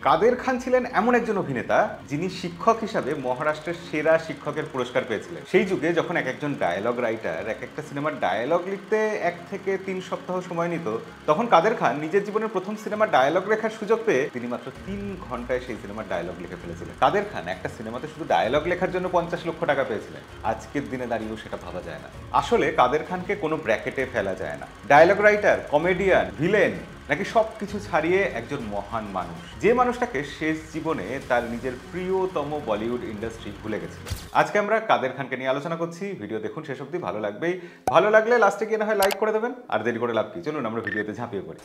কাদের খান ছিলেন এমন একজন অভিনেতা যিনি শিক্ষক হিসাবে মহারাষ্ট্রের সেরা শিক্ষকের পুরস্কার পেয়েছিলেন। সেই যুগে যখন এক একজন ডায়ালগ রাইটার এক একটা সিনেমার ডায়ালগ লিখতে 1 থেকে 3 সপ্তাহ সময় নিত, তখন কাদের খান নিজের জীবনের প্রথম সিনেমার ডায়ালগ লেখার সুযোগ পেয়ে তিনি মাত্র 3 ঘন্টায় সেই সিনেমার ডায়ালগ লিখে ফেলেছিলেন। কাদের খান একটা সিনেমাতে শুধু ডায়ালগ লেখার জন্য 50 লক্ষ টাকা পেয়েছিলেন। আজকের দিনে দাঁড়িয়েও সেটা ভাবা যায় না। আসলে কাদের খানকে কোনো ব্র্যাকেটে ফেলা যায় না। ডায়ালগ রাইটার, কমেডিয়ান, ভিলেন নাকি সবকিছু ছাড়িয়ে একজন মহান মানুষ, যে মানুষটাকে শেষ জীবনে তার নিজের প্রিয়তম বলিউড ইন্ডাস্ট্রি ভুলে গেছিল। আজকে আমরা কাদের খানকে নিয়ে আলোচনা করছি। ভিডিও দেখুন শেষ অবধি, ভালো লাগবেই। ভালো লাগলে লাস্টে গিয়ে না হয় লাইক করে দেবেন। আর দেরি করে লাভ কি, চলুন আমরা ভিডিওতে ঝাঁপিয়ে পড়ি।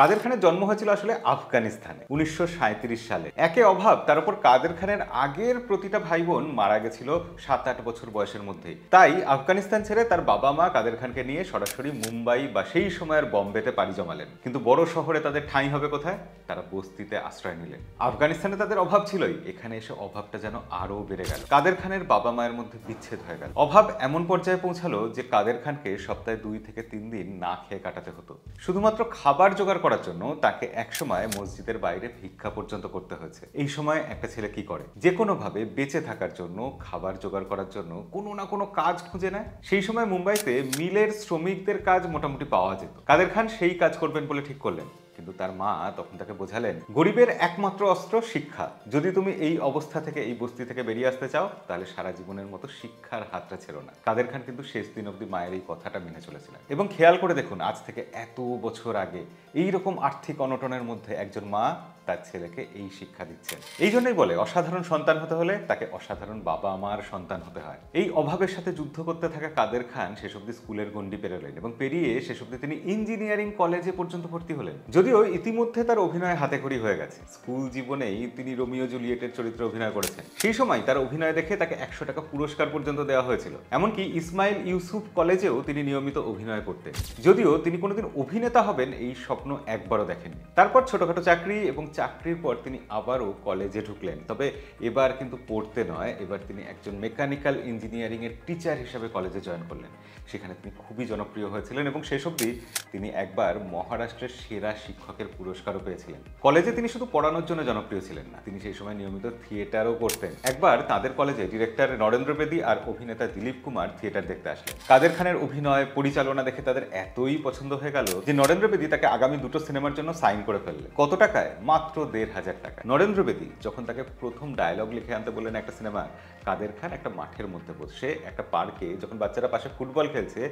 কাদের খানের জন্ম হয়েছিল আসলে আফগানিস্তানে 1937 সালে। একে অভাব, তার উপর কাদের খানের আগের প্রতিটা ভাই বোন মারা গেছিল 7-8 বছর বয়সের মধ্যেই। তাই আফগানিস্তান ছেড়ে তার বাবা মা কাদের খানকে নিয়ে সরাসরি মুম্বাই বা সেই সময়ের বম্বেতে পাড়ি জমালেন। কিন্তু বড় শহরে তাদের ঠাঁই হবে কোথায়? তারা বস্তিতে আশ্রয় নিলেন। আফগানিস্তানে তাদের অভাব ছিলই, এখানে এসে অভাবটা যেন আরো বেড়ে গেল। কাদের খানের বাবা মায়ের মধ্যে বিচ্ছেদ হয়ে গেল। অভাব এমন পর্যায়ে পৌঁছালো যে কাদের খানকে সপ্তাহে 2 থেকে 3 দিন না খেয়ে কাটাতে হতো। শুধুমাত্র খাবার জোগাড় করার জন্য তাকে একসময় মসজিদের বাইরে ভিক্ষা পর্যন্ত করতে হয়েছে। এই সময় একটা ছেলে কি করে? যে কোনোভাবে বেঁচে থাকার জন্য, খাবার জোগাড় করার জন্য কোনো না কোনো কাজ খুঁজে নেয়। সেই সময় মুম্বাইতে মিলের শ্রমিকদের কাজ মোটামুটি পাওয়া যেত। কাদের খান সেই কাজ করবেন বলে ঠিক করলেন। কিন্তু তার মা তখন তাকে বোঝালেন, গরিবের একমাত্র অস্ত্র শিক্ষা। যদি তুমি এই অবস্থা থেকে, এই বস্তি থেকে বেরিয়ে আসতে চাও, তাহলে সারা জীবনের মতো শিক্ষার হাতটা ছেড়ো না। কাদের খান কিন্তু শেষ দিন অবধি মায়ের এই কথাটা মেনে চলেছিলেন। এবং খেয়াল করে দেখুন, আজ থেকে এত বছর আগে এইরকম আর্থিক অনটনের মধ্যে একজন মা তার ছেলেকে এই শিক্ষা দিচ্ছেন। এই জন্যই বলে, অসাধারণ সন্তান হতে হলে তাকে অসাধারণ বাবা মার সন্তান হতে হয়। এই অভাবের সাথে যুদ্ধ করতে থাকা কাদের খান শেষ অবধি স্কুলের গণ্ডি পেরোলেন এবং পেরিয়ে শেষ অবধি তিনি ইঞ্জিনিয়ারিং কলেজে পর্যন্ত ভর্তি হলেন। যদিও ইতিমধ্যে তার অভিনয় হাতেখড়ি হয়ে গেছে। স্কুল জীবনেই তিনি রোমিও জুলিয়েটের চরিত্রে অভিনয় করেছেন। সেই সময় তার অভিনয় দেখে তাকে 100 টাকা পুরস্কার পর্যন্ত দেওয়া হয়েছিল। এমনকি ইসমাইল ইউসুফ কলেজেও তিনি নিয়মিত অভিনয় করতেন। যদিও তিনি কোনোদিন অভিনেতা হবেন এই স্বপ্ন একবারও দেখেননি। তারপর ছোটখাটো চাকরি, এবং চাকরির পর তিনি আবারও কলেজে ঢুকলেন। তবে এবার কিন্তু পড়তে নয়, এবার তিনি একজন মেকানিক্যাল ইঞ্জিনিয়ারিং এর টিচার হিসেবে কলেজে জয়েন করলেন। সেখানে তিনি খুবই জনপ্রিয় হয়েছিলেন এবং শেষ অবধি তিনি একবার মহারাষ্ট্রের সেরা শিক্ষকের পুরস্কারও পেয়েছিলেন। কলেজে তিনি শুধু পড়ানোর জন্য জনপ্রিয় ছিলেন না, তিনি সেই সময় নিয়মিত থিয়েটারও করতেন। একবার তাদের কলেজে ডিরেক্টর নরেন্দ্র বেদী আর অভিনেতা দিলীপ কুমার থিয়েটার দেখতে আসলেন। কাদের খানের অভিনয় পরিচালনা দেখে তাদের এতই পছন্দ হয়ে গেল যে নরেন্দ্র বেদী তাকে আগামী 2টো সিনেমার জন্য সাইন করে ফেললেন। কত টাকায়? মাত্র 1,500 টাকা। নরেন্দ্র বেদী যখন তাকে প্রথম ডায়লগ লিখে আনতে বললেন একটা সিনেমা, কাদের খান একটা মাঠের মধ্যে বসে একটা পার্কে যখন বাচ্চারা পাশে ফুটবল খেলছে,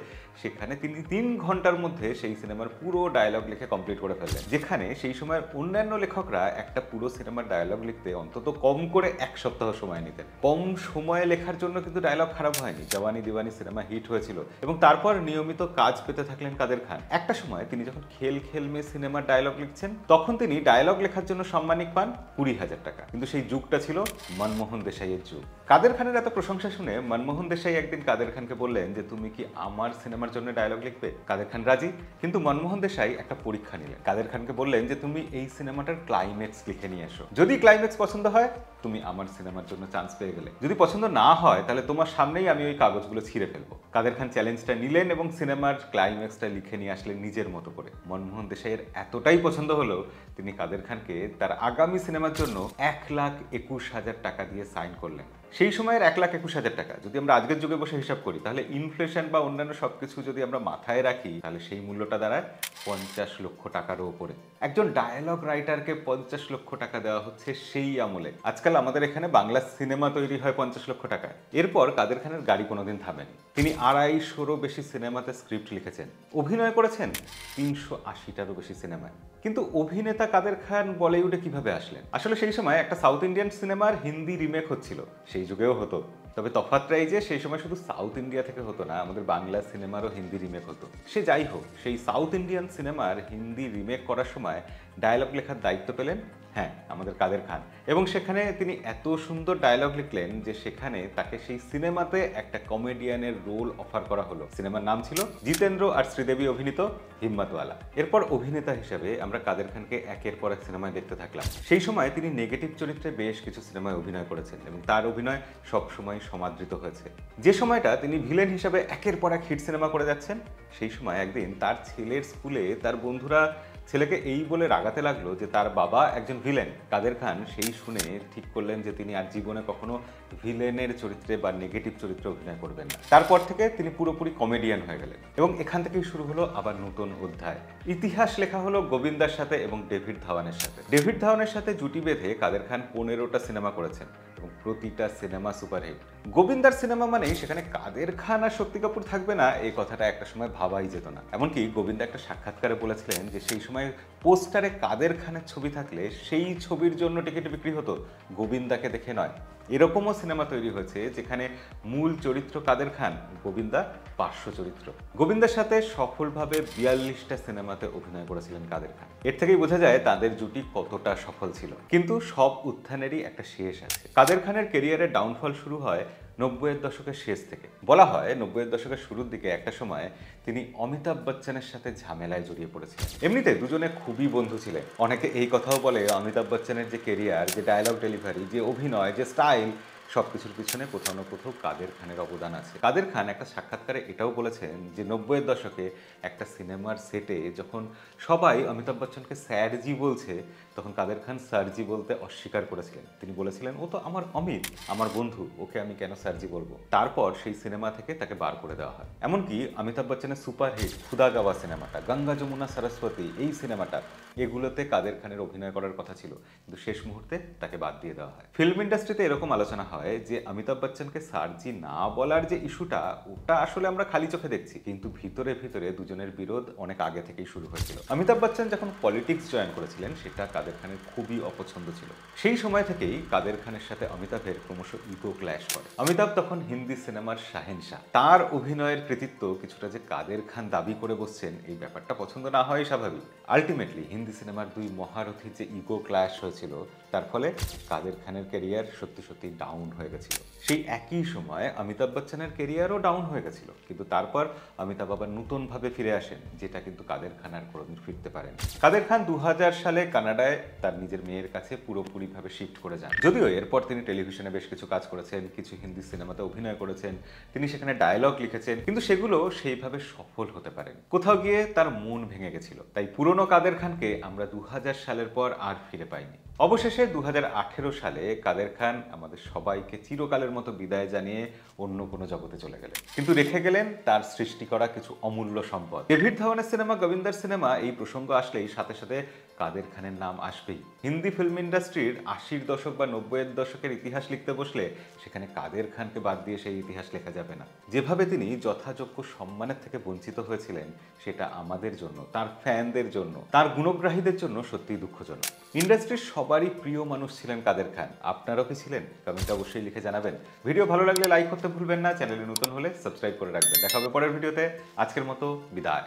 সেখানে তিনি 3 ঘন্টার মধ্যে সেই সিনেমার পুরো ডায়লগ লিখে কমপ্লিট করে ফেললেন। যেখানে সেই সময়ের অন্যান্য লেখকরা একটা পুরো সিনেমার ডায়লগ লিখতে অন্তত কম করে 1 সপ্তাহ সময় নিতেন। কম সময়ে লেখার জন্য কিন্তু ডায়লগ খারাপ হয়নি। জওয়ানি দিওয়ানি সিনেমা হিট হয়েছিল এবং তারপর নিয়মিত কাজ পেতে থাকলেন কাদের খান। একটা সময় তিনি যখন খেল খেল মে সিনেমার ডায়লগ লিখছেন, তখন তিনি ডায়লগ লেখার জন্য সম্মানিক পান 20,000 টাকা। কিন্তু সেই যুগটা ছিল মনমোহন দেশাইয়ের যুগ। কাদের খানের এত প্রশংসা শুনে মনমোহন দেশাই একদিন কাদের খানকে বললেন যে তুমি কি আমার সিনেমার জন্য ডায়লগ লিখবে? কাদের খান রাজি। কিন্তু মনমোহন দেশাই একটা পরীক্ষা নিলেন। কাদের খানকে বললেন যে তুমি এই সিনেমাটার ক্লাইম্যাক্স লিখে নিয়ে এসো। যদি ক্লাইম্যাক্স পছন্দ হয়, তুমি আমার সিনেমার জন্য চান্স পেয়ে গেলে। যদি পছন্দ না হয়, তাহলে তোমার সামনেই আমি ওই কাগজগুলো ছিঁড়ে ফেলবো। কাদের খান চ্যালেঞ্জটা নিলেন এবং সিনেমার ক্লাইম্যাক্সটা লিখে নিয়ে আসলেন নিজের মতো করে। মনমোহন দেশাইয়ের এতটাই পছন্দ হলো, তিনি কাদের খানকে তার আগামী সিনেমার জন্য 1,21,000 টাকা দিয়ে সাইন করলেন। সেই সময়ের 1,21,000 টাকা যদি আমরা আজকের যুগে বসে হিসাব করি, তাহলে ইনফ্লেশন বা অন্যান্য সবকিছু যদি আমরা মাথায় রাখি, তাহলে সেই মূল্যটা দাঁড়ায় 50 লক্ষ টাকারও উপরে। একজন ডায়ালগ রাইটারকে 50 লক্ষ টাকা দেওয়া হচ্ছে সেই আমলে। আজকাল আমাদের এখানে বাংলা সিনেমা তৈরি হয় 50 লক্ষ টাকায়। এরপর কাদের খানের গাড়ি কোনোদিন থামেনি। তিনি 250-রও বেশি সিনেমাতে স্ক্রিপ্ট লিখেছেন, অভিনয় করেছেন 380টারও বেশি সিনেমায়। কিন্তু অভিনেতা কাদের খান বলিউডে কিভাবে আসলেন? আসলে সেই সময় একটা সাউথ ইন্ডিয়ান সিনেমার হিন্দি রিমেক হচ্ছিল, সেই যুগেও হতো। তবে তফাৎটা এই যে সেই সময় শুধু সাউথ ইন্ডিয়া থেকে হতো না, আমাদের বাংলা সিনেমারও হিন্দি রিমেক হতো। সে যাই হোক, সেই সাউথ ইন্ডিয়ান সিনেমার হিন্দি রিমেক করার সময় ডায়লগ লেখার দায়িত্ব পেলেন হ্যাঁ, আমাদের কাদের খান। এবং সেখানে তিনি এত সুন্দর ডায়লগ লিখলেন যে সেখানে তাকে সেই সিনেমাতে একটা কমেডিয়ানের রোল অফার করা হলো। সিনেমার নাম ছিল জিতেন্দ্র আর শ্রীদেবী অভিনীত হিম্মতওয়ালা। এরপর অভিনেতা হিসেবে আমরা কাদের খানকে একের পর এক সিনেমায় দেখতে থাকলাম। সেই সময় তিনি নেগেটিভ চরিত্রে বেশ কিছু সিনেমায় অভিনয় করেছেন এবং তার অভিনয় সবসময় সমাদৃত হয়েছে। যে সময়টা তিনি ভিলেন হিসেবে একের পর এক হিট সিনেমা করে যাচ্ছেন, সেই সময় একদিন তার ছেলের স্কুলে তার বন্ধুরা ছেলেকে এই বলে রাগাতে লাগলো যে তার বাবা একজন ভিলেন। কাদের খান সেই শুনে ঠিক করলেন যে তিনি আর জীবনে কখনো ভিলেনের চরিত্রে বা নেগেটিভ চরিত্রে অভিনয় করবেন না। তারপর থেকে তিনি পুরোপুরি কমেডিয়ান হয়ে গেলেন এবং এখান থেকেই শুরু হলো আবার নতুন অধ্যায়। ইতিহাস লেখা হলো গোবিন্দার সাথে এবং ডেভিড ধাওয়ানের সাথে। ডেভিড ধাওয়ানের সাথে জুটি বেঁধে কাদের খান 15টা সিনেমা করেছেন এবং প্রতিটা সিনেমা সুপারহিট। গোবিন্দার সিনেমা মানেই সেখানে কাদের খান আর শক্তি কাপুর থাকবে না, এই কথাটা একটা সময় ভাবাই যেত না। এমনকি গোবিন্দা একটা সাক্ষাৎকারে বলেছিলেন যে সেই সময় পোস্টারে কাদের খানের ছবি থাকলে সেই ছবির জন্য টিকিট বিক্রি হতো, গোবিন্দাকে দেখে নয়। এরকমও সিনেমা তৈরি হয়েছে যেখানে মূল চরিত্র কাদের খান, গোবিন্দা পার্শ্ব চরিত্র। গোবিন্দার সাথে সফলভাবে 42টা সিনেমাতে অভিনয় করেছিলেন কাদের খান। এর থেকেই বোঝা যায় তাদের জুটি কতটা সফল ছিল। কিন্তু সব উত্থানেরই একটা শেষ আছে। কাদের খানের কেরিয়ারের ডাউনফল শুরু হয় 90-এর দশকের শেষ থেকে। বলা হয় 90-এর দশকের শুরুর দিকে একটা সময় তিনি অমিতাভ বচ্চনের সাথে ঝামেলায় জড়িয়ে পড়েছিলেন। এমনিতে দুজনে খুবই বন্ধু ছিলেন। অনেকে এই কথাও বলে অমিতাভ বচ্চনের যে কেরিয়ার, যে ডায়লগ ডেলিভারি, যে অভিনয়, যে স্টাইল, সবকিছুর পিছনে কোথাও না কোথাও কাদের খানের অবদান আছে। কাদের খান একটা সাক্ষাৎকারে এটাও বলেছেন যে 90-এর দশকে একটা সিনেমার সেটে যখন সবাই অমিতাভ বচ্চনকে স্যারজি বলছে, তখন কাদের খান স্যারজি বলতে অস্বীকার করেছিলেন। তিনি বলেছিলেন ও তো আমার অমিত, আমার বন্ধু, ওকে আমি কেন স্যারজি বলবো। তারপর সেই সিনেমা থেকে তাকে বার করে দেওয়া হয়। এমনকি অমিতাভ বচ্চনের সুপারহিট খুদা গাওয়া সিনেমাটা, গঙ্গা যমুনা সরস্বতী, এই সিনেমাটা, এগুলোতে কাদের খানের অভিনয় করার কথা ছিল, কিন্তু শেষ মুহূর্তে তাকে বাদ দিয়ে দেওয়া হয়। ফিল্ম ইন্ডাস্ট্রিতে এরকম আলোচনা হয় যে অমিতাভ বচ্চনকে স্যারজি না বলার যে ইস্যুটা, ওটা আসলে আমরা খালি চোখে দেখছি, কিন্তু ভিতরে ভিতরে দুজনের বিরোধ অনেক আগে থেকেই শুরু হয়েছিল। অমিতাভ বচ্চন যখন পলিটিক্স জয়েন করেছিলেন, সেটা কাদের খানের খুবই অপছন্দ ছিল। সেই সময় থেকেই কাদের খানের সাথে অমিতাভের ক্রমশ ইগো ক্ল্যাশ করে। অমিতাভ তখন হিন্দি সিনেমার শাহেনশাহ। তার অভিনয়ের কৃতিত্ব কিছুটা যে কাদের খান দাবি করে বসছেন, এই ব্যাপারটা পছন্দ না হয় স্বাভাবিক। আলটিমেটলি হিন্দি সিনেমার দুই মহারথীর যে ইগো ক্ল্যাশ হয়েছিল, তার ফলে কাদের খানের ক্যারিয়ার সত্যি সত্যি ডাউন হয়ে গেছিল। সেই একই সময় অমিতাভ বচ্চনের ক্যারিয়ারও ডাউন হয়ে গেছিল, কিন্তু তারপর অমিতাভ আবার নতুনভাবে ফিরে আসেন, যেটা কিন্তু কাদের খান আর কোনোদিন ফিরতে পারেন। কাদের খান 2000 সালে কানাডায় তার নিজের মেয়ের কাছে পুরোপুরিভাবে শিফট করে যান। যদিও এরপর তিনি টেলিভিশনে বেশ কিছু কাজ করেছেন, কিছু হিন্দি সিনেমাতে অভিনয় করেছেন, তিনি সেখানে ডায়লগ লিখেছেন, কিন্তু সেগুলো সেইভাবে সফল হতে পারেন। কোথাও গিয়ে তার মন ভেঙে গেছিল। তাই পুরনো কাদের খানকে আমরা 2000 সালের পর আর ফিরে পাইনি। অবশেষে 2018 সালে কাদের খান আমাদের সবাইকে চিরকালের মতো বিদায় জানিয়ে অন্য কোনো জগতে চলে গেলেন, কিন্তু রেখে গেলেন তার সৃষ্টি করা কিছু অমূল্য সম্পদ। ডেভিড ধাওয়ানের সিনেমা গোবিন্দার সিনেমা, এই প্রসঙ্গ আসলেই সাথে সাথে কাদের খানের নাম আসবেই। হিন্দি ফিল্ম ইন্ডাস্ট্রির 80-র দশক বা 90-এর দশকের ইতিহাস লিখতে বসলে সেখানে কাদের খানকে বাদ দিয়ে সেই ইতিহাস লেখা যাবে না। যেভাবে তিনি যথাযোগ্য সম্মানের থেকে বঞ্চিত হয়েছিলেন, সেটা আমাদের জন্য, তার ফ্যানদের জন্য, তার গুণগ্রাহীদের জন্য সত্যিই দুঃখজনক। ইন্ডাস্ট্রির সবারই প্রিয় মানুষ ছিলেন কাদের খান। আপনারাও কি ছিলেন? কমেন্টে অবশ্যই লিখে জানাবেন। ভিডিও ভালো লাগলে লাইক করতে ভুলবেন না, চ্যানেলে নতুন হলে সাবস্ক্রাইব করে রাখবেন। দেখা হবে পরের ভিডিওতে। আজকের মতো বিদায়।